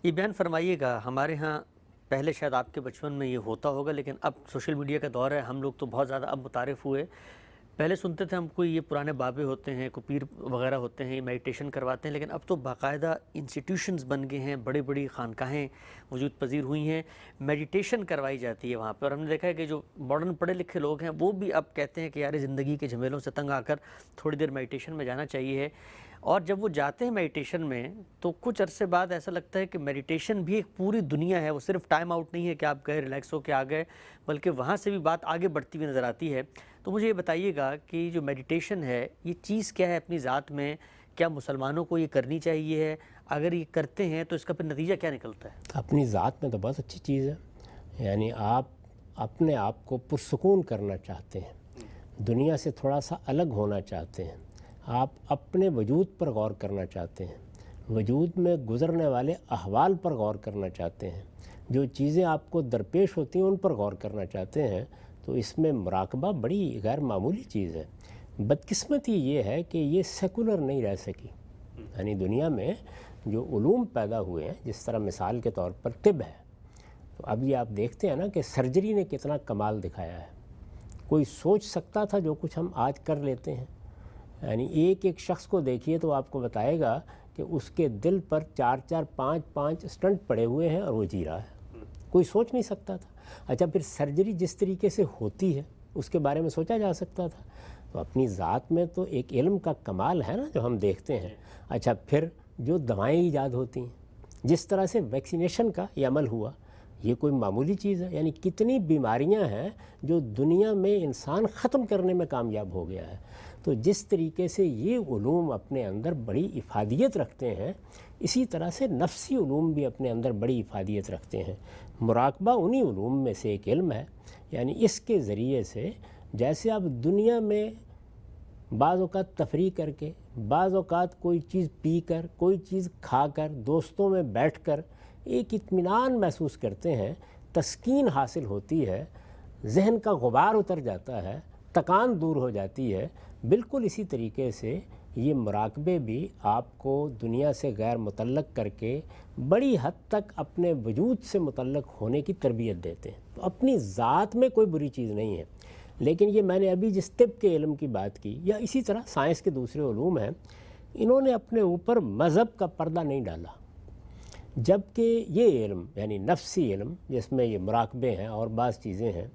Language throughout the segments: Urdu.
یہ بیان فرمائیے گا، ہمارے ہاں پہلے شاید آپ کے بچپن میں یہ ہوتا ہوگا، لیکن اب سوشل میڈیا کا دور ہے، ہم لوگ تو بہت زیادہ اب متعارف ہوئے۔ پہلے سنتے تھے ہم کوئی یہ پرانے بابے ہوتے ہیں، کوئی پیر وغیرہ ہوتے ہیں، یہ میڈیٹیشن کرواتے ہیں، لیکن اب تو باقاعدہ انسٹیٹیوشنز بن گئے ہیں، بڑی بڑی خانقاہیں وجود پذیر ہوئی ہیں، میڈیٹیشن کروائی جاتی ہے وہاں پہ۔ اور ہم نے دیکھا ہے کہ جو ماڈرن پڑھے لکھے لوگ ہیں وہ بھی اب کہتے ہیں کہ یار زندگی کے جھمیلوں سے تنگ آ کر تھوڑی دیر میڈیٹیشن میں جانا چاہیے ہے۔ اور جب وہ جاتے ہیں میڈیٹیشن میں تو کچھ عرصے بعد ایسا لگتا ہے کہ میڈیٹیشن بھی ایک پوری دنیا ہے، وہ صرف ٹائم آؤٹ نہیں ہے کہ آپ گئے ریلیکس ہو کے آ گئے، بلکہ وہاں سے بھی بات آگے بڑھتی ہوئی نظر آتی ہے۔ تو مجھے یہ بتائیے گا کہ جو میڈیٹیشن ہے یہ چیز کیا ہے اپنی ذات میں؟ کیا مسلمانوں کو یہ کرنی چاہیے ہے؟ اگر یہ کرتے ہیں تو اس کا پھر نتیجہ کیا نکلتا ہے؟ اپنی ذات میں تو بہت اچھی چیز ہے، یعنی آپ اپنے آپ کو پرسکون کرنا چاہتے ہیں، دنیا سے تھوڑا سا الگ ہونا چاہتے ہیں، آپ اپنے وجود پر غور کرنا چاہتے ہیں، وجود میں گزرنے والے احوال پر غور کرنا چاہتے ہیں، جو چیزیں آپ کو درپیش ہوتی ہیں ان پر غور کرنا چاہتے ہیں، تو اس میں مراقبہ بڑی غیر معمولی چیز ہے۔ بدقسمتی یہ ہے کہ یہ سیکولر نہیں رہ سکی، یعنی دنیا میں جو علوم پیدا ہوئے ہیں، جس طرح مثال کے طور پر طب ہے، تو اب یہ آپ دیکھتے ہیں نا کہ سرجری نے کتنا کمال دکھایا ہے۔ کوئی سوچ سکتا تھا جو کچھ ہم آج کر لیتے ہیں؟ یعنی ایک ایک شخص کو دیکھیے تو آپ کو بتائے گا کہ اس کے دل پر 4 5 اسٹنٹ پڑے ہوئے ہیں اور وہ جی رہا ہے۔ کوئی سوچ نہیں سکتا تھا۔ اچھا، پھر سرجری جس طریقے سے ہوتی ہے اس کے بارے میں سوچا جا سکتا تھا؟ تو اپنی ذات میں تو ایک علم کا کمال ہے نا جو ہم دیکھتے ہیں۔ اچھا، پھر جو دوائیں ایجاد ہوتی ہیں، جس طرح سے ویکسینیشن کا یہ عمل ہوا، یہ کوئی معمولی چیز ہے؟ یعنی کتنی بیماریاں ہیں جو دنیا میں انسان ختم کرنے میں کامیاب ہو گیا ہے۔ تو جس طریقے سے یہ علوم اپنے اندر بڑی افادیت رکھتے ہیں، اسی طرح سے نفسی علوم بھی اپنے اندر بڑی افادیت رکھتے ہیں۔ مراقبہ انہی علوم میں سے ایک علم ہے، یعنی اس کے ذریعے سے جیسے آپ دنیا میں بعض اوقات تفریح کر کے، بعض اوقات کوئی چیز پی کر، کوئی چیز کھا کر، دوستوں میں بیٹھ کر ایک اطمینان محسوس کرتے ہیں، تسکین حاصل ہوتی ہے، ذہن کا غبار اتر جاتا ہے، تکان دور ہو جاتی ہے، بالکل اسی طریقے سے یہ مراقبے بھی آپ کو دنیا سے غیر متعلق کر کے بڑی حد تک اپنے وجود سے متعلق ہونے کی تربیت دیتے ہیں۔ تو اپنی ذات میں کوئی بری چیز نہیں ہے، لیکن یہ میں نے ابھی جس طب کے علم کی بات کی، یا اسی طرح سائنس کے دوسرے علوم ہیں، انہوں نے اپنے اوپر مذہب کا پردہ نہیں ڈالا، جبکہ یہ علم یعنی نفسی علم جس میں یہ مراقبے ہیں اور بعض چیزیں ہیں،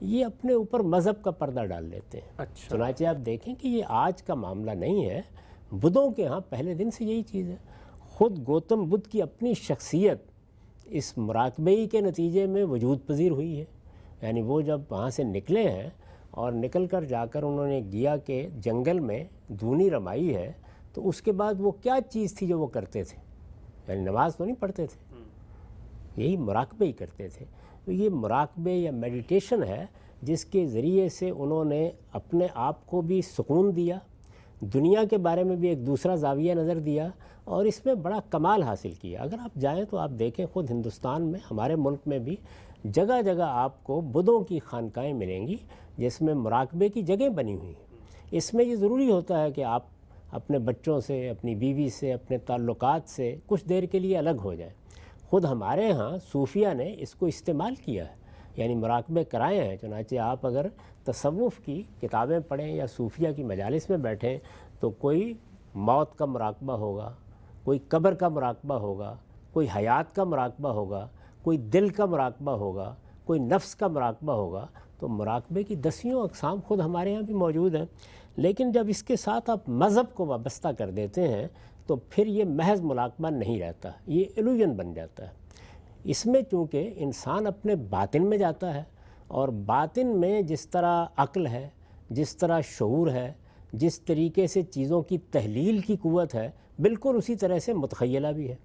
یہ اپنے اوپر مذہب کا پردہ ڈال لیتے ہیں۔ چنانچہ آپ دیکھیں کہ یہ آج کا معاملہ نہیں ہے، بدھوں کے ہاں پہلے دن سے یہی چیز ہے۔ خود گوتم بدھ کی اپنی شخصیت اس مراقبے کے نتیجے میں وجود پذیر ہوئی ہے، یعنی وہ جب وہاں سے نکلے ہیں اور نکل کر جا کر انہوں نے گیا کہ جنگل میں دھونی رمائی ہے، تو اس کے بعد وہ کیا چیز تھی جو وہ کرتے تھے؟ یعنی نماز تو نہیں پڑھتے تھے، یہی مراقبے ہی کرتے تھے۔ تو یہ مراقبے یا میڈیٹیشن ہے جس کے ذریعے سے انہوں نے اپنے آپ کو بھی سکون دیا، دنیا کے بارے میں بھی ایک دوسرا زاویہ نظر دیا، اور اس میں بڑا کمال حاصل کیا۔ اگر آپ جائیں تو آپ دیکھیں خود ہندوستان میں، ہمارے ملک میں بھی جگہ جگہ آپ کو بدھوں کی خانقاہیں ملیں گی جس میں مراقبے کی جگہیں بنی ہوئی ہیں۔ اس میں یہ ضروری ہوتا ہے کہ آپ اپنے بچوں سے، اپنی بیوی سے، اپنے تعلقات سے کچھ دیر کے لیے الگ ہو جائیں۔ خود ہمارے ہاں صوفیہ نے اس کو استعمال کیا ہے، یعنی مراقبے کرائے ہیں۔ چنانچہ آپ اگر تصوف کی کتابیں پڑھیں یا صوفیہ کی مجالس میں بیٹھیں تو کوئی موت کا مراقبہ ہوگا، کوئی قبر کا مراقبہ ہوگا، کوئی حیات کا مراقبہ ہوگا، کوئی دل کا مراقبہ ہوگا، کوئی نفس کا مراقبہ ہوگا۔ تو مراقبے کی 10 اقسام خود ہمارے ہاں بھی موجود ہیں، لیکن جب اس کے ساتھ آپ مذہب کو وابستہ کر دیتے ہیں تو پھر یہ محض مراقبہ نہیں رہتا، یہ ایلوژن بن جاتا ہے۔ اس میں چونکہ انسان اپنے باطن میں جاتا ہے، اور باطن میں جس طرح عقل ہے، جس طرح شعور ہے، جس طریقے سے چیزوں کی تحلیل کی قوت ہے، بالکل اسی طرح سے متخیلہ بھی ہے۔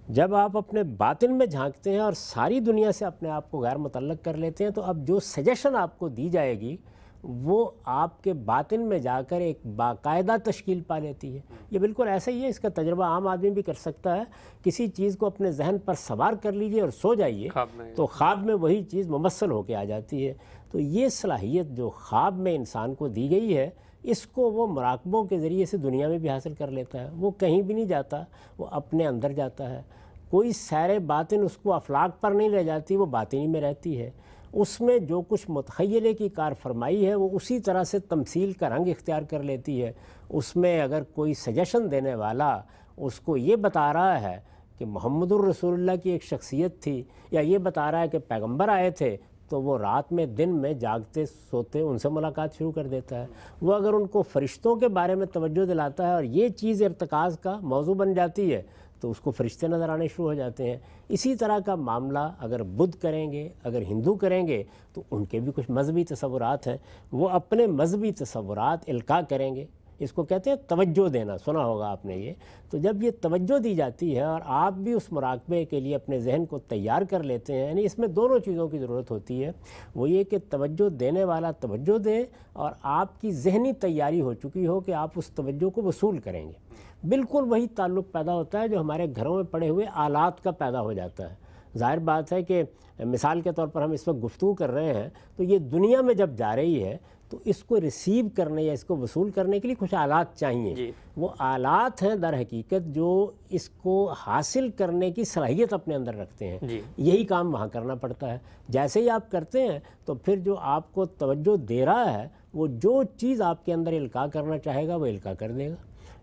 جب آپ اپنے باطن میں جھانکتے ہیں اور ساری دنیا سے اپنے آپ کو غیر متعلق کر لیتے ہیں، تو اب جو سجیشن آپ کو دی جائے گی وہ آپ کے باطن میں جا کر ایک باقاعدہ تشکیل پا لیتی ہے۔ یہ بالکل ایسا ہی ہے، اس کا تجربہ عام آدمی بھی کر سکتا ہے۔ کسی چیز کو اپنے ذہن پر سوار کر لیجئے اور سو جائیے تو خواب میں وہی چیز ممثل ہو کے آ جاتی ہے۔ تو یہ صلاحیت جو خواب میں انسان کو دی گئی ہے، اس کو وہ مراقبوں کے ذریعے سے دنیا میں بھی حاصل کر لیتا ہے۔ وہ کہیں بھی نہیں جاتا، وہ اپنے اندر جاتا ہے۔ کوئی سیر باطن اس کو افلاک پر نہیں لے جاتی، وہ باطنی میں رہتی ہے۔ اس میں جو کچھ متخیلے کی کار فرمائی ہے وہ اسی طرح سے تمثیل کا رنگ اختیار کر لیتی ہے۔ اس میں اگر کوئی سجیشن دینے والا اس کو یہ بتا رہا ہے کہ محمد الرسول اللہ کی ایک شخصیت تھی، یا یہ بتا رہا ہے کہ پیغمبر آئے تھے، تو وہ رات میں دن میں جاگتے سوتے ان سے ملاقات شروع کر دیتا ہے۔ وہ اگر ان کو فرشتوں کے بارے میں توجہ دلاتا ہے اور یہ چیز ارتکاز کا موضوع بن جاتی ہے تو اس کو فرشتے نظر آنے شروع ہو جاتے ہیں۔ اسی طرح کا معاملہ اگر بدھ کریں گے، اگر ہندو کریں گے، تو ان کے بھی کچھ مذہبی تصورات ہیں، وہ اپنے مذہبی تصورات القاء کریں گے۔ اس کو کہتے ہیں توجہ دینا، سنا ہوگا آپ نے یہ۔ تو جب یہ توجہ دی جاتی ہے اور آپ بھی اس مراقبے کے لیے اپنے ذہن کو تیار کر لیتے ہیں، یعنی اس میں دونوں چیزوں کی ضرورت ہوتی ہے، وہ یہ کہ توجہ دینے والا توجہ دے اور آپ کی ذہنی تیاری ہو چکی ہو کہ آپ اس توجہ کو وصول کریں گے۔ بالکل وہی تعلق پیدا ہوتا ہے جو ہمارے گھروں میں پڑے ہوئے آلات کا پیدا ہو جاتا ہے۔ ظاہر بات ہے کہ مثال کے طور پر ہم اس وقت گفتگو کر رہے ہیں، تو یہ دنیا میں جب جا رہی ہے تو اس کو ریسیو کرنے یا اس کو وصول کرنے کے لیے کچھ آلات چاہیے۔ وہ آلات ہیں در حقیقت جو اس کو حاصل کرنے کی صلاحیت اپنے اندر رکھتے ہیں۔ یہی کام وہاں کرنا پڑتا ہے۔ جیسے ہی آپ کرتے ہیں تو پھر جو آپ کو توجہ دے رہا ہے وہ جو چیز آپ کے اندر القاء کرنا چاہے گا وہ القاء کر دے گا۔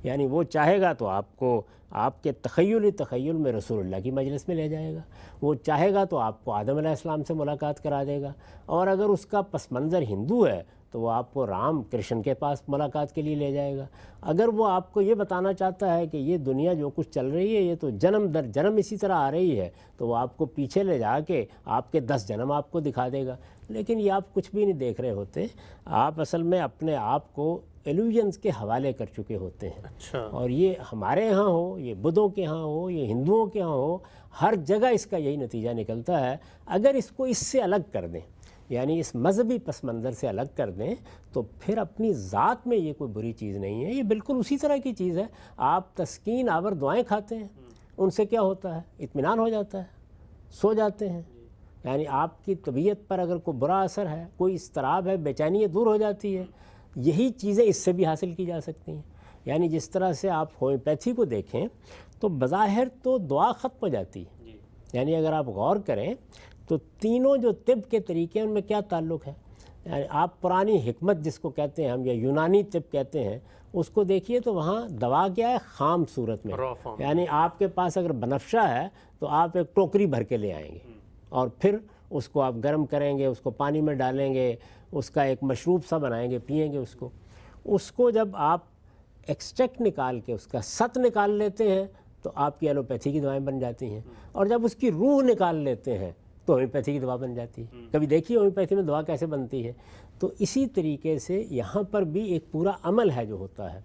یعنی وہ چاہے گا تو آپ کو آپ کے تخیل میں رسول اللہ کی مجلس میں لے جائے گا، وہ چاہے گا تو آپ کو آدم علیہ السلام سے ملاقات کرا دے گا، اور اگر اس کا پس منظر ہندو ہے تو وہ آپ کو رام کرشن کے پاس ملاقات کے لیے لے جائے گا۔ اگر وہ آپ کو یہ بتانا چاہتا ہے کہ یہ دنیا جو کچھ چل رہی ہے یہ تو جنم در جنم اسی طرح آ رہی ہے، تو وہ آپ کو پیچھے لے جا کے آپ کے 10 جنم آپ کو دکھا دے گا۔ لیکن یہ آپ کچھ بھی نہیں دیکھ رہے ہوتے، آپ اصل میں اپنے آپ کو ایلوژنس کے حوالے کر چکے ہوتے ہیں۔ اور یہ ہمارے ہاں ہو، یہ بدھوں کے ہاں ہو، یہ ہندوؤں کے ہاں ہو، ہر جگہ اس کا یہی نتیجہ نکلتا ہے۔ اگر اس کو اس سے الگ کر دیں، یعنی اس مذہبی پس منظر سے الگ کر دیں، تو پھر اپنی ذات میں یہ کوئی بری چیز نہیں ہے، یہ بالکل اسی طرح کی چیز ہے۔ آپ تسکین آور دعائیں کھاتے ہیں، ان سے کیا ہوتا ہے؟ اطمینان ہو جاتا ہے، سو جاتے ہیں۔ یعنی آپ کی طبیعت پر اگر کوئی برا اثر ہے، کوئی اضطراب ہے، بے چینی ہے، دور ہو جاتی ہے۔ یہی چیزیں اس سے بھی حاصل کی جا سکتی ہیں۔ یعنی جس طرح سے آپ ہومیوپیتھی کو دیکھیں تو بظاہر تو دعا ختم ہو جاتی ہے، یعنی اگر آپ غور کریں تو تینوں جو طب کے طریقے ہیں ان میں کیا تعلق ہے؟ یعنی آپ پرانی حکمت جس کو کہتے ہیں ہم، یا یونانی طب کہتے ہیں، اس کو دیکھیے تو وہاں دوا کیا ہے؟ خام صورت میں۔ یعنی آپ کے پاس اگر بنفشہ ہے تو آپ ایک ٹوکری بھر کے لے آئیں گے، اور پھر اس کو آپ گرم کریں گے، اس کو پانی میں ڈالیں گے، اس کا ایک مشروب سا بنائیں گے، پئیں گے اس کو جب آپ ایکسٹریکٹ نکال کے اس کا ست نکال لیتے ہیں تو آپ کی ایلوپیتھی کی دوائیں بن جاتی ہیں، اور جب اس کی روح نکال لیتے ہیں تو ہومیوپیتھی کی دوا بن جاتی ہے۔ کبھی دیکھیے ہومیوپیتھی میں دوا کیسے بنتی ہے؟ تو اسی طریقے سے یہاں پر بھی ایک پورا عمل ہے جو ہوتا ہے،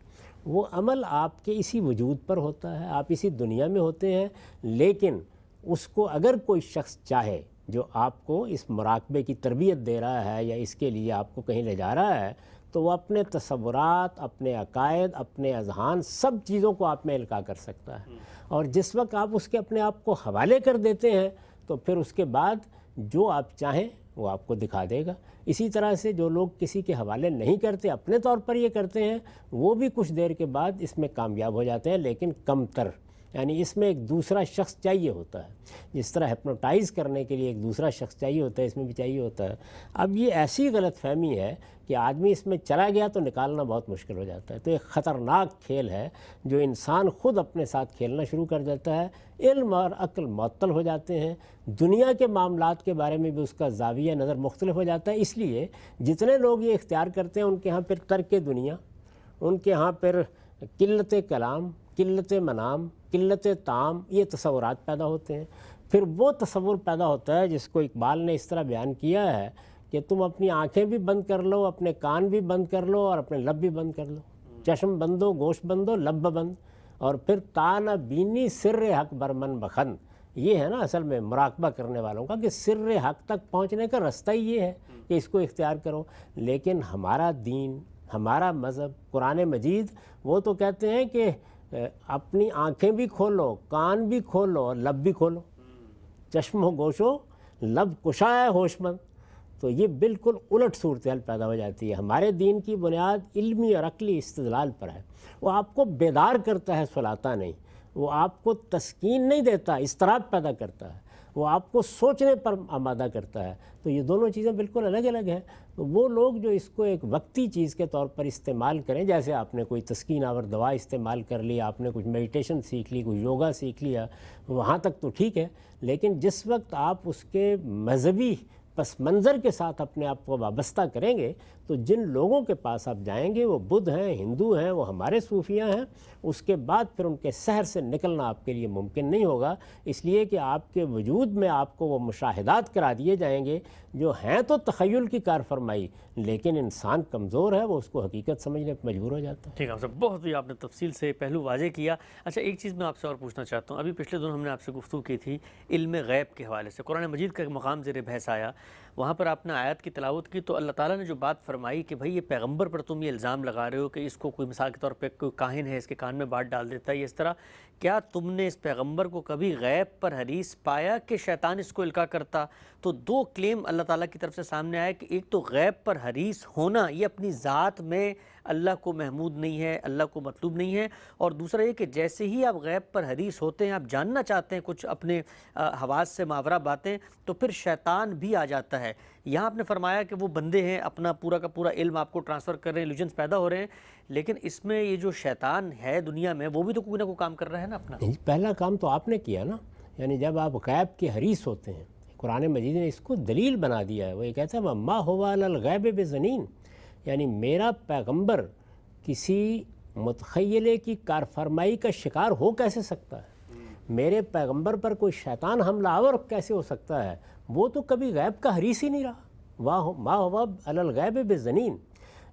وہ عمل آپ کے اسی وجود پر ہوتا ہے، آپ اسی دنیا میں ہوتے ہیں، لیکن اس کو اگر کوئی شخص چاہے جو آپ کو اس مراقبے کی تربیت دے رہا ہے یا اس کے لیے آپ کو کہیں لے جا رہا ہے، تو وہ اپنے تصورات، اپنے عقائد، اپنے اذہان، سب چیزوں کو آپ میں القاء کر سکتا ہے۔ اور جس وقت آپ اس کے اپنے آپ کو حوالے کر دیتے ہیں تو پھر اس کے بعد جو آپ چاہیں وہ آپ کو دکھا دے گا۔ اسی طرح سے جو لوگ کسی کے حوالے نہیں کرتے، اپنے طور پر یہ کرتے ہیں، وہ بھی کچھ دیر کے بعد اس میں کامیاب ہو جاتے ہیں، لیکن کم تر۔ یعنی اس میں ایک دوسرا شخص چاہیے ہوتا ہے، جس طرح ہپنوٹائز کرنے کے لیے ایک دوسرا شخص چاہیے ہوتا ہے، اس میں بھی چاہیے ہوتا ہے۔ اب یہ ایسی غلط فہمی ہے کہ آدمی اس میں چلا گیا تو نکالنا بہت مشکل ہو جاتا ہے۔ تو ایک خطرناک کھیل ہے جو انسان خود اپنے ساتھ کھیلنا شروع کر دیتا ہے، علم اور عقل معطل ہو جاتے ہیں، دنیا کے معاملات کے بارے میں بھی اس کا زاویہ نظر مختلف ہو جاتا ہے۔ اس لیے جتنے لوگ یہ اختیار کرتے ہیں ان کے ہاں پھر ترک دنیا، ان کے ہاں پھر قلت کلام، قلت منام، قلت طعام، یہ تصورات پیدا ہوتے ہیں۔ پھر وہ تصور پیدا ہوتا ہے جس کو اقبال نے اس طرح بیان کیا ہے کہ تم اپنی آنکھیں بھی بند کر لو، اپنے کان بھی بند کر لو، اور اپنے لب بھی بند کر لو، چشم بندو، گوشت بندو، لب بند، اور پھر تان بینی سر حق برمن بخند۔ یہ ہے نا اصل میں مراقبہ کرنے والوں کا، کہ سر حق تک پہنچنے کا رستہ ہی یہ ہے کہ اس کو اختیار کرو۔ لیکن ہمارا دین، ہمارا مذہب، قرآن مجید، وہ تو کہتے ہیں کہ اپنی آنکھیں بھی کھولو، کان بھی کھولو، اور لب بھی کھولو، چشم و گوشو لب کشا ہے ہوش مند۔ تو یہ بالکل الٹ صورتحال پیدا ہو جاتی ہے۔ ہمارے دین کی بنیاد علمی اور عقلی استدلال پر ہے، وہ آپ کو بیدار کرتا ہے، سلاتا نہیں۔ وہ آپ کو تسکین نہیں دیتا، اضطراب پیدا کرتا ہے، وہ آپ کو سوچنے پر آمادہ کرتا ہے۔ تو یہ دونوں چیزیں بالکل الگ الگ ہیں۔ تو وہ لوگ جو اس کو ایک وقتی چیز کے طور پر استعمال کریں، جیسے آپ نے کوئی تسکین آور دوا استعمال کر لی، آپ نے کچھ میڈیٹیشن سیکھ لی، کوئی یوگا سیکھ لیا، وہاں تک تو ٹھیک ہے، لیکن جس وقت آپ اس کے مذہبی پس منظر کے ساتھ اپنے آپ کو وابستہ کریں گے تو جن لوگوں کے پاس آپ جائیں گے وہ بدھ ہیں، ہندو ہیں، وہ ہمارے صوفیہ ہیں، اس کے بعد پھر ان کے سحر سے نکلنا آپ کے لیے ممکن نہیں ہوگا، اس لیے کہ آپ کے وجود میں آپ کو وہ مشاہدات کرا دیے جائیں گے جو ہیں تو تخیل کی کار فرمائی، لیکن انسان کمزور ہے، وہ اس کو حقیقت سمجھنے پر مجبور ہو جاتا ہے۔ ٹھیک ہے صاحب، بہت ہی آپ نے تفصیل سے پہلو واضح کیا۔ اچھا، ایک چیز میں آپ سے اور پوچھنا چاہتا ہوں، ابھی پچھلے دنوں ہم نے آپ سے گفتگو کی تھی علم غیب کے حوالے سے، قرآن مجید کا ایک مقام زیر بحث آیا، وہاں پر آپ نے آیات کی تلاوت کی تو اللہ تعالیٰ نے جو بات فرمائی کہ بھئی یہ پیغمبر پر تم یہ الزام لگا رہے ہو کہ اس کو کوئی مثال کے طور پہ کوئی کاہن ہے اس کے کان میں بات ڈال دیتا ہے یہ اس طرح، کیا تم نے اس پیغمبر کو کبھی غیب پر حریص پایا کہ شیطان اس کو القاء کرتا؟ تو دو کلیم اللہ تعالیٰ کی طرف سے سامنے آئے کہ ایک تو غیب پر حریص ہونا یہ اپنی ذات میں اللہ کو محمود نہیں ہے، اللہ کو مطلوب نہیں ہے، اور دوسرا یہ کہ جیسے ہی آپ غیب پر حریص ہوتے ہیں، آپ جاننا چاہتے ہیں کچھ اپنے حواس سے ماورا باتیں، تو پھر شیطان بھی آ جاتا ہے۔ یہاں آپ نے فرمایا کہ وہ بندے ہیں اپنا پورا کا پورا علم آپ کو ٹرانسفر کر رہے ہیں، ایلیوژنس پیدا ہو رہے ہیں، لیکن اس میں یہ جو شیطان ہے دنیا میں وہ بھی تو کوئی نہ کوئی کام کر رہا ہے نا اپنا۔ پہلا کام تو آپ نے کیا نا، یعنی جب آپ غیب کے حریص ہوتے ہیں، قرآن مجید نے اس کو دلیل بنا دیا ہے، وہ یہ کہتا ہے وَمَا هُوَ عَلَى الْغَيْبِ بِضَنِينٍ، یعنی میرا پیغمبر کسی متخیلے کی کارفرمائی کا شکار ہو کیسے سکتا ہے، میرے پیغمبر پر کوئی شیطان حملہ آور کیسے ہو سکتا ہے، وہ تو کبھی غیب کا حریص ہی نہیں رہا۔ مَا هُوَ عَلَى الْغَيْبِ بِضَنِينٍ،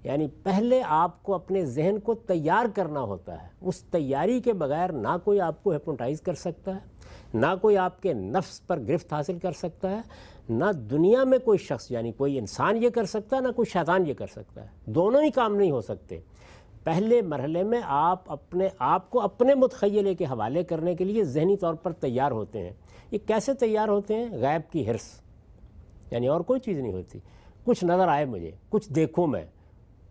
یعنی پہلے آپ کو اپنے ذہن کو تیار کرنا ہوتا ہے، اس تیاری کے بغیر نہ کوئی آپ کو ہپنوٹائز کر سکتا ہے، نہ کوئی آپ کے نفس پر گرفت حاصل کر سکتا ہے، نہ دنیا میں کوئی شخص یعنی کوئی انسان یہ کر سکتا ہے، نہ کوئی شیطان یہ کر سکتا ہے، دونوں ہی کام نہیں ہو سکتے۔ پہلے مرحلے میں آپ اپنے آپ کو اپنے متخیلے کے حوالے کرنے کے لیے ذہنی طور پر تیار ہوتے ہیں۔ یہ کیسے تیار ہوتے ہیں؟ غیب کی حرص، یعنی اور کوئی چیز نہیں ہوتی، کچھ نظر آئے مجھے، کچھ دیکھوں میں،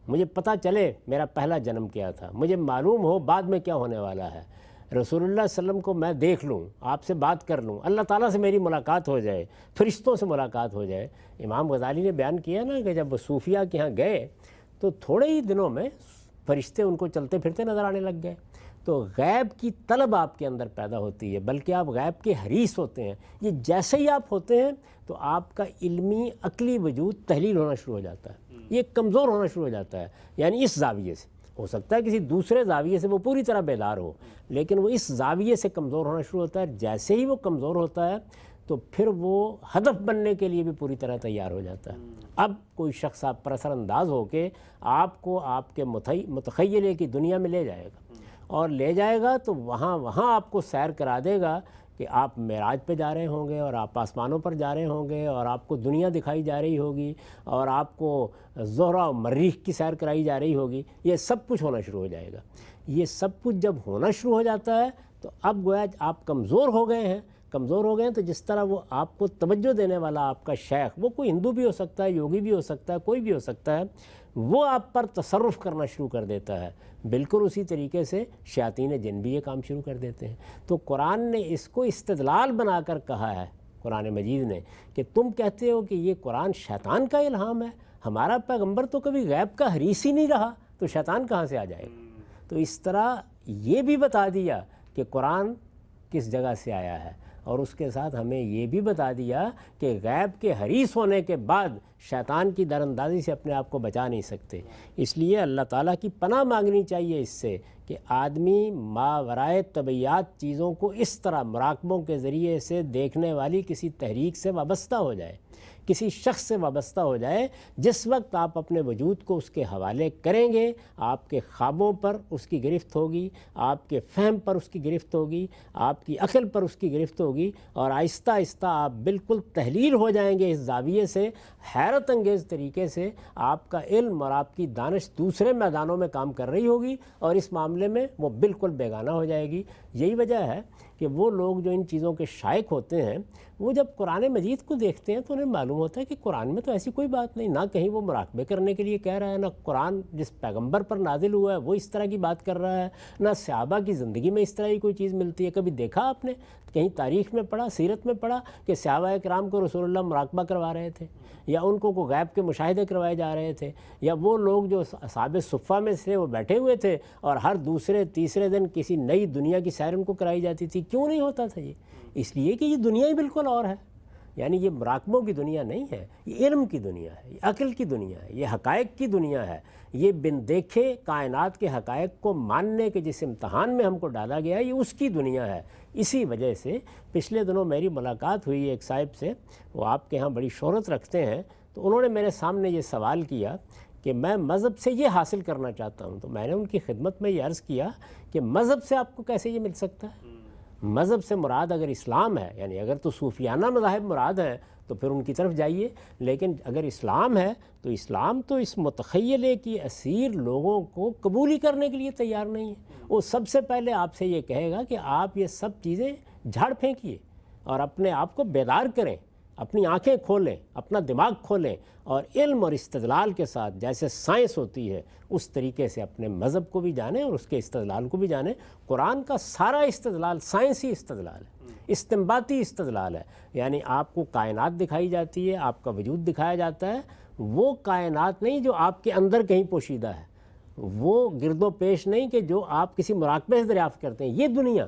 مجھے پتہ چلے میرا پہلا جنم کیا تھا، مجھے معلوم ہو بعد میں کیا ہونے والا ہے، رسول اللہ صلی اللہ علیہ وسلم کو میں دیکھ لوں، آپ سے بات کر لوں، اللہ تعالیٰ سے میری ملاقات ہو جائے، فرشتوں سے ملاقات ہو جائے۔ امام غزالی نے بیان کیا نا کہ جب وہ صوفیہ کے ہاں گئے تو تھوڑے ہی دنوں میں فرشتے ان کو چلتے پھرتے نظر آنے لگ گئے۔ تو غیب کی طلب آپ کے اندر پیدا ہوتی ہے، بلکہ آپ غیب کے حریص ہوتے ہیں۔ یہ جیسے ہی آپ ہوتے ہیں تو آپ کا علمی عقلی وجود تحلیل ہونا شروع ہو جاتا ہے، یہ کمزور ہونا شروع ہو جاتا ہے، یعنی اس زاویے سے، ہو سکتا ہے کسی دوسرے زاویے سے وہ پوری طرح بیدار ہو، لیکن وہ اس زاویے سے کمزور ہونا شروع ہوتا ہے۔ جیسے ہی وہ کمزور ہوتا ہے تو پھر وہ ہدف بننے کے لیے بھی پوری طرح تیار ہو جاتا ہے۔ اب کوئی شخص آپ پر اثر انداز ہو کے آپ کو آپ کے متخیلے کی دنیا میں لے جائے گا، اور لے جائے گا تو وہاں آپ کو سیر کرا دے گا کہ آپ معراج پہ جا رہے ہوں گے، اور آپ آسمانوں پر جا رہے ہوں گے، اور آپ کو دنیا دکھائی جا رہی ہوگی، اور آپ کو زہرہ و مریخ کی سیر کرائی جا رہی ہوگی، یہ سب کچھ ہونا شروع ہو جائے گا۔ یہ سب کچھ جب ہونا شروع ہو جاتا ہے تو اب گویا آپ کمزور ہو گئے ہیں، تو جس طرح وہ آپ کو توجہ دینے والا آپ کا شیخ، وہ کوئی ہندو بھی ہو سکتا ہے، یوگی بھی ہو سکتا ہے، کوئی بھی ہو سکتا ہے، وہ آپ پر تصرف کرنا شروع کر دیتا ہے۔ بالکل اسی طریقے سے شیاطین جن بھی یہ کام شروع کر دیتے ہیں۔ تو قرآن نے اس کو استدلال بنا کر کہا ہے، قرآن مجید نے، کہ تم کہتے ہو کہ یہ قرآن شیطان کا الہام ہے، ہمارا پیغمبر تو کبھی غیب کا حریص ہی نہیں رہا، تو شیطان کہاں سے آ جائے گا؟ تو اس طرح یہ بھی بتا دیا کہ قرآن کس جگہ سے آیا ہے، اور اس کے ساتھ ہمیں یہ بھی بتا دیا کہ غیب کے حریص ہونے کے بعد شیطان کی دراندازی سے اپنے آپ کو بچا نہیں سکتے۔ اس لیے اللہ تعالیٰ کی پناہ مانگنی چاہیے اس سے کہ آدمی ماورائے طبیعت چیزوں کو اس طرح مراقبوں کے ذریعے سے دیکھنے والی کسی تحریک سے وابستہ ہو جائے، کسی شخص سے وابستہ ہو جائے۔ جس وقت آپ اپنے وجود کو اس کے حوالے کریں گے، آپ کے خوابوں پر اس کی گرفت ہوگی، آپ کے فہم پر اس کی گرفت ہوگی، آپ کی عقل پر اس کی گرفت ہوگی، اور آہستہ آہستہ آپ بالکل تحلیل ہو جائیں گے اس زاویے سے، حیرت انگیز طریقے سے آپ کا علم اور آپ کی دانش دوسرے میدانوں میں کام کر رہی ہوگی، اور اس معاملے میں وہ بالکل بیگانہ ہو جائے گی۔ یہی وجہ ہے کہ وہ لوگ جو ان چیزوں کے شائق ہوتے ہیں وہ جب قرآن مجید کو دیکھتے ہیں تو انہیں معلوم ہوتا ہے کہ قرآن میں تو ایسی کوئی بات نہیں، نہ کہیں وہ مراقبے کرنے کے لیے کہہ رہا ہے، نہ قرآن جس پیغمبر پر نازل ہوا ہے وہ اس طرح کی بات کر رہا ہے، نہ صحابہ کی زندگی میں اس طرح کی کوئی چیز ملتی ہے۔ کبھی دیکھا آپ نے کہیں تاریخ میں پڑھا، سیرت میں پڑھا کہ صحابہ کرام کو رسول اللہ مراقبہ کروا رہے تھے، یا ان کو غیب کے مشاہدے کروائے جا رہے تھے، یا وہ لوگ جو اصحاب صفہ میں سے وہ بیٹھے ہوئے تھے اور ہر دوسرے تیسرے دن کسی نئی دنیا کی سیر ان کو کرائی جاتی تھی؟ کیوں نہیں ہوتا تھا یہ؟ اس لیے کہ یہ دنیا ہی بالکل اور ہے، یعنی یہ مراقبوں کی دنیا نہیں ہے، یہ علم کی دنیا ہے، یہ عقل کی دنیا ہے، یہ حقائق کی دنیا ہے، یہ بن دیکھے کائنات کے حقائق کو ماننے کے جس امتحان میں ہم کو ڈالا گیا ہے یہ اس کی دنیا ہے۔ اسی وجہ سے پچھلے دنوں میری ملاقات ہوئی ایک صاحب سے، وہ آپ کے ہاں بڑی شہرت رکھتے ہیں، تو انہوں نے میرے سامنے یہ سوال کیا کہ میں مذہب سے یہ حاصل کرنا چاہتا ہوں، تو میں نے ان کی خدمت میں یہ عرض کیا کہ مذہب سے آپ کو کیسے یہ مل سکتا ہے؟ مذہب سے مراد اگر اسلام ہے، یعنی اگر تو صوفیانہ مذاہب مراد ہیں تو پھر ان کی طرف جائیے، لیکن اگر اسلام ہے تو اسلام تو اس متخیلے کی اسیر لوگوں کو قبول ہی کرنے کے لیے تیار نہیں ہے۔ وہ سب سے پہلے آپ سے یہ کہے گا کہ آپ یہ سب چیزیں جھاڑ پھینکیے اور اپنے آپ کو بیدار کریں، اپنی آنکھیں کھولیں، اپنا دماغ کھولیں، اور علم اور استدلال کے ساتھ جیسے سائنس ہوتی ہے اس طریقے سے اپنے مذہب کو بھی جانیں اور اس کے استدلال کو بھی جانیں۔ قرآن کا سارا استدلال سائنسی استدلال ہے، استنباطی استدلال ہے، یعنی آپ کو کائنات دکھائی جاتی ہے، آپ کا وجود دکھایا جاتا ہے، وہ کائنات نہیں جو آپ کے اندر کہیں پوشیدہ ہے، وہ گرد و پیش نہیں کہ جو آپ کسی مراقبے سے دریافت کرتے ہیں، یہ دنیا،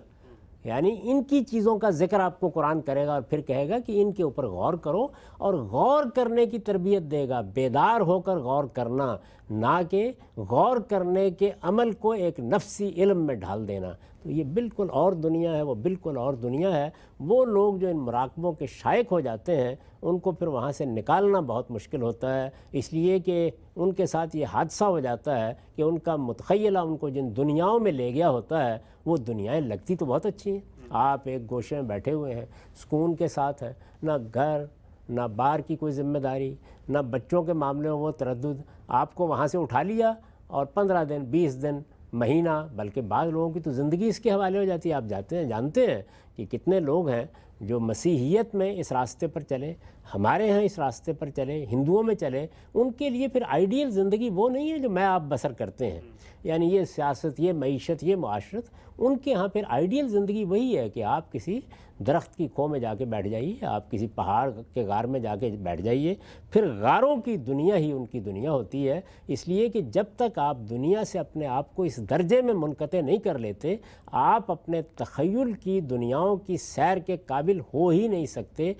یعنی ان کی چیزوں کا ذکر آپ کو قرآن کرے گا اور پھر کہے گا کہ ان کے اوپر غور کرو، اور غور کرنے کی تربیت دے گا، بیدار ہو کر غور کرنا، نہ کہ غور کرنے کے عمل کو ایک نفسی علم میں ڈھال دینا۔ تو یہ بالکل اور دنیا ہے، وہ بالکل اور دنیا ہے۔ وہ لوگ جو ان مراقبوں کے شائق ہو جاتے ہیں ان کو پھر وہاں سے نکالنا بہت مشکل ہوتا ہے، اس لیے کہ ان کے ساتھ یہ حادثہ ہو جاتا ہے کہ ان کا متخیلہ ان کو جن دنیاؤں میں لے گیا ہوتا ہے وہ دنیائیں لگتی تو بہت اچھی ہیں، آپ ایک گوشے میں بیٹھے ہوئے ہیں، سکون کے ساتھ ہے، نہ گھر نہ بار کی کوئی ذمہ داری، نہ بچوں کے معاملے میں وہ تردد، آپ کو وہاں سے اٹھا لیا اور 15 دن 20 دن مہینہ، بلکہ بعض لوگوں کی تو زندگی اس کے حوالے ہو جاتی ہے۔ آپ جانتے ہیں کہ کتنے لوگ ہیں جو مسیحیت میں اس راستے پر چلے، ہمارے ہاں اس راستے پر چلے، ہندوؤں میں چلے، ان کے لیے پھر آئیڈیل زندگی وہ نہیں ہے جو میں آپ بسر کرتے ہیں، یعنی یہ سیاست، یہ معیشت، یہ معاشرت، ان کے ہاں پھر آئیڈیل زندگی وہی ہے کہ آپ کسی درخت کی کھو میں جا کے بیٹھ جائیے، آپ کسی پہاڑ کے غار میں جا کے بیٹھ جائیے، پھر غاروں کی دنیا ہی ان کی دنیا ہوتی ہے۔ اس لیے کہ جب تک آپ دنیا سے اپنے آپ کو اس درجے میں منقطع نہیں کر لیتے، آپ اپنے تخیل کی دنیاؤں کی سیر کے قابل ہو ہی نہیں سکتے۔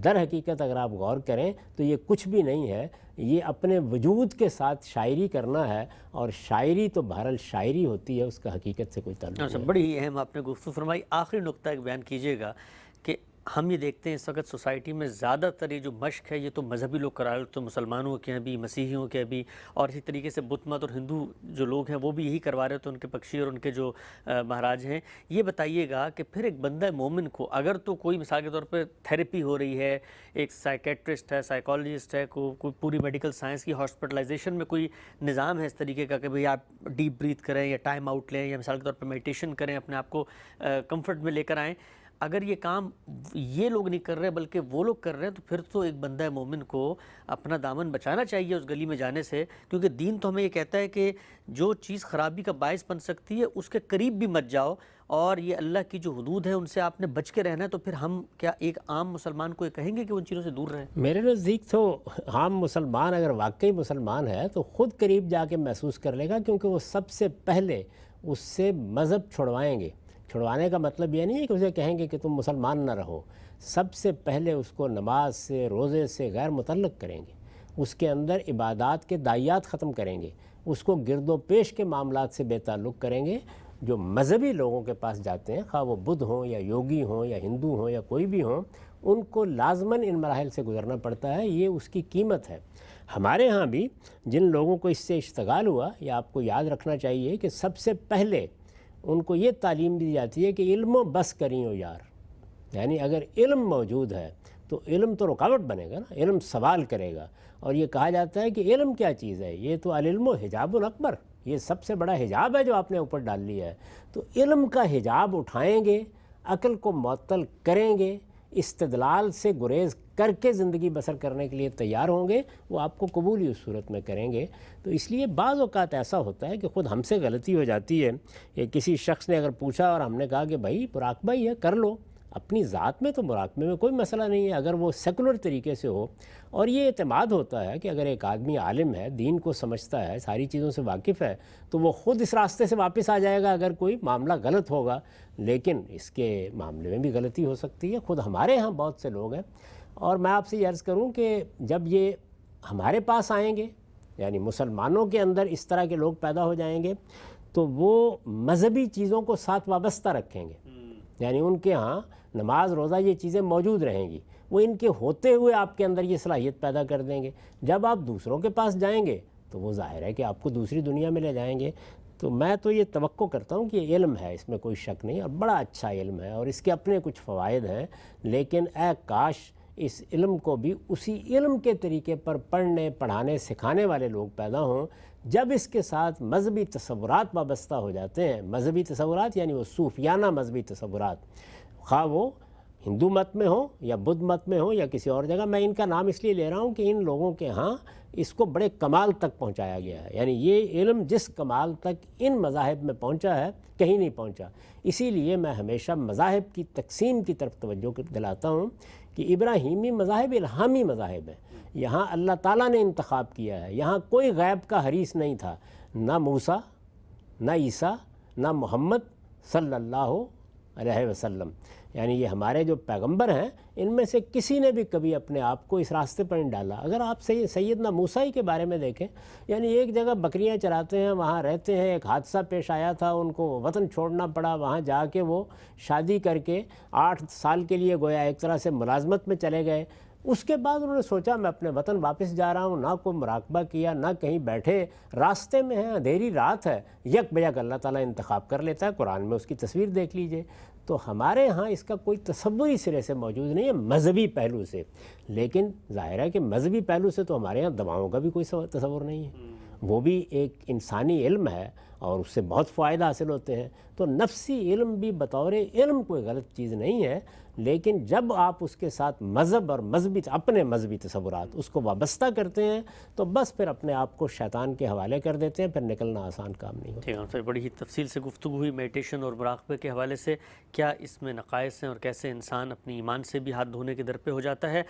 در حقیقت اگر آپ غور کریں تو یہ کچھ بھی نہیں ہے، یہ اپنے وجود کے ساتھ شاعری کرنا ہے، اور شاعری تو بہرحال شاعری ہوتی ہے، اس کا حقیقت سے کوئی تعلق نہیں۔ بڑی اہم آپ نے گفتگو فرمائی۔ آخری نقطہ ایک بیان کیجیے گا کہ ہم یہ دیکھتے ہیں اس وقت سوسائٹی میں زیادہ تر یہ جو مشق ہے یہ تو مذہبی لوگ کرا رہے، تو مسلمانوں کے ہیں بھی، مسیحیوں کے بھی، اور اسی طریقے سے بت مت اور ہندو جو لوگ ہیں وہ بھی یہی کروا رہے، تو ان کے پکشی اور ان کے جو مہاراج ہیں۔ یہ بتائیے گا کہ پھر ایک بندہ مومن کو اگر تو کوئی مثال کے طور پہ تھیراپی ہو رہی ہے، ایک سائیکیٹرسٹ ہے، سائیکالوجسٹ ہے، کوئی پوری میڈیکل سائنس کی ہاسپٹلائزیشن میں کوئی نظام ہے اس طریقے کا کہ بھئی آپ ڈیپ بریتھ کریں یا ٹائم آؤٹ لیں یا مثال کے طور پہ میڈیٹیشن کریں، اپنے آپ کو کمفرٹ میں لے کر آئیں، اگر یہ کام یہ لوگ نہیں کر رہے بلکہ وہ لوگ کر رہے ہیں، تو پھر تو ایک بندہ مومن کو اپنا دامن بچانا چاہیے اس گلی میں جانے سے، کیونکہ دین تو ہمیں یہ کہتا ہے کہ جو چیز خرابی کا باعث بن سکتی ہے اس کے قریب بھی مت جاؤ، اور یہ اللہ کی جو حدود ہیں ان سے آپ نے بچ کے رہنا ہے۔ تو پھر ہم کیا ایک عام مسلمان کو یہ کہیں گے کہ ان چیزوں سے دور رہیں؟ میرے نزدیک تو عام مسلمان اگر واقعی مسلمان ہے تو خود قریب جا کے محسوس کر لے گا، کیونکہ وہ سب سے پہلے اس سے مذہب چھڑوائیں گے۔ چھڑوانے کا مطلب یہ نہیں ہے کہ اسے کہیں گے کہ تم مسلمان نہ رہو، سب سے پہلے اس کو نماز سے، روزے سے غیر متعلق کریں گے، اس کے اندر عبادات کے دائیات ختم کریں گے، اس کو گرد و پیش کے معاملات سے بے تعلق کریں گے۔ جو مذہبی لوگوں کے پاس جاتے ہیں، خواہ وہ بدھ ہوں یا یوگی ہوں یا ہندو ہوں یا کوئی بھی ہوں، ان کو لازماً ان مراحل سے گزرنا پڑتا ہے، یہ اس کی قیمت ہے۔ ہمارے ہاں بھی جن لوگوں کو اس سے اشتغال ہوا، یہ آپ کو یاد رکھنا چاہیے کہ سب سے پہلے ان کو یہ تعلیم دی جاتی ہے کہ علم و بس کریں ہو یار، یعنی اگر علم موجود ہے تو علم تو رکاوٹ بنے گا نا، علم سوال کرے گا۔ اور یہ کہا جاتا ہے کہ علم کیا چیز ہے، یہ تو العلم و حجاب اکبر، یہ سب سے بڑا حجاب ہے جو آپ نے اوپر ڈال لیا ہے۔ تو علم کا حجاب اٹھائیں گے عقل کو معطل کریں گے، استدلال سے گریز کر کے زندگی بسر کرنے کے لیے تیار ہوں گے، وہ آپ کو قبول ہی اس صورت میں کریں گے۔ تو اس لیے بعض اوقات ایسا ہوتا ہے کہ خود ہم سے غلطی ہو جاتی ہے کہ کسی شخص نے اگر پوچھا اور ہم نے کہا کہ بھائی مراقبہ ہی ہے، کر لو، اپنی ذات میں تو مراقبے میں کوئی مسئلہ نہیں ہے اگر وہ سیکولر طریقے سے ہو، اور یہ اعتماد ہوتا ہے کہ اگر ایک آدمی عالم ہے، دین کو سمجھتا ہے، ساری چیزوں سے واقف ہے، تو وہ خود اس راستے سے واپس آ جائے گا اگر کوئی معاملہ غلط ہوگا۔ لیکن اس کے معاملے میں بھی غلطی ہو سکتی ہے، خود ہمارے ہاں بہت سے لوگ ہیں، اور میں آپ سے یہ عرض کروں کہ جب یہ ہمارے پاس آئیں گے، یعنی مسلمانوں کے اندر اس طرح کے لوگ پیدا ہو جائیں گے، تو وہ مذہبی چیزوں کو ساتھ وابستہ رکھیں گے، یعنی ان کے ہاں نماز روزہ یہ چیزیں موجود رہیں گی، وہ ان کے ہوتے ہوئے آپ کے اندر یہ صلاحیت پیدا کر دیں گے۔ جب آپ دوسروں کے پاس جائیں گے تو وہ ظاہر ہے کہ آپ کو دوسری دنیا میں لے جائیں گے۔ تو میں تو یہ توقع کرتا ہوں کہ یہ علم ہے، اس میں کوئی شک نہیں، اور بڑا اچھا علم ہے اور اس کے اپنے کچھ فوائد ہیں، لیکن اے کاش اس علم کو بھی اسی علم کے طریقے پر پڑھنے، پڑھانے، سکھانے والے لوگ پیدا ہوں۔ جب اس کے ساتھ مذہبی تصورات وابستہ ہو جاتے ہیں، مذہبی تصورات یعنی وہ صوفیانہ مذہبی تصورات، خواہ وہ ہندو مت میں ہوں یا بدھ مت میں ہوں یا کسی اور جگہ، میں ان کا نام اس لیے لے رہا ہوں کہ ان لوگوں کے ہاں اس کو بڑے کمال تک پہنچایا گیا ہے، یعنی یہ علم جس کمال تک ان مذاہب میں پہنچا ہے کہیں نہیں پہنچا۔ اسی لیے میں ہمیشہ مذاہب کی تقسیم کی طرف توجہ دلاتا ہوں کہ ابراہیمی مذاہب الہامی مذاہب ہیں، یہاں اللہ تعالیٰ نے انتخاب کیا ہے، یہاں کوئی غیب کا حریث نہیں تھا، نہ موسیٰ، نہ عیسیٰ، نہ محمد صلی اللہ علیہ وسلم، یعنی یہ ہمارے جو پیغمبر ہیں ان میں سے کسی نے بھی کبھی اپنے آپ کو اس راستے پر نہیں ڈالا۔ اگر آپ سیدنا موسیٰ کے بارے میں دیکھیں، یعنی ایک جگہ بکریاں چراتے ہیں، وہاں رہتے ہیں، ایک حادثہ پیش آیا تھا، ان کو وطن چھوڑنا پڑا، وہاں جا کے وہ شادی کر کے 8 سال کے لیے گویا ایک طرح سے ملازمت میں چلے گئے۔ اس کے بعد انہوں نے سوچا میں اپنے وطن واپس جا رہا ہوں، نہ کوئی مراقبہ کیا، نہ کہیں بیٹھے، راستے میں ہیں، اندھیری رات ہے، یک بیک اللہ تعالیٰ انتخاب کر لیتا ہے، قرآن میں اس کی تصویر دیکھ لیجئے۔ تو ہمارے ہاں اس کا کوئی تصوری سرے سے موجود نہیں ہے مذہبی پہلو سے، لیکن ظاہر ہے کہ مذہبی پہلو سے تو ہمارے ہاں دواؤں کا بھی کوئی تصور نہیں ہے، وہ بھی ایک انسانی علم ہے اور اس سے بہت فائدہ حاصل ہوتے ہیں۔ تو نفسی علم بھی بطور علم کوئی غلط چیز نہیں ہے، لیکن جب آپ اس کے ساتھ مذہب اور اپنے مذہبی تصورات اس کو وابستہ کرتے ہیں تو بس پھر اپنے آپ کو شیطان کے حوالے کر دیتے ہیں، پھر نکلنا آسان کام نہیں ہوتا۔ ٹھیک ہے سر، بڑی ہی تفصیل سے گفتگو ہوئی میڈیٹیشن اور مراقبے کے حوالے سے، کیا اس میں نقائص ہیں اور کیسے انسان اپنی ایمان سے بھی ہاتھ دھونے کے در پہ ہو جاتا ہے۔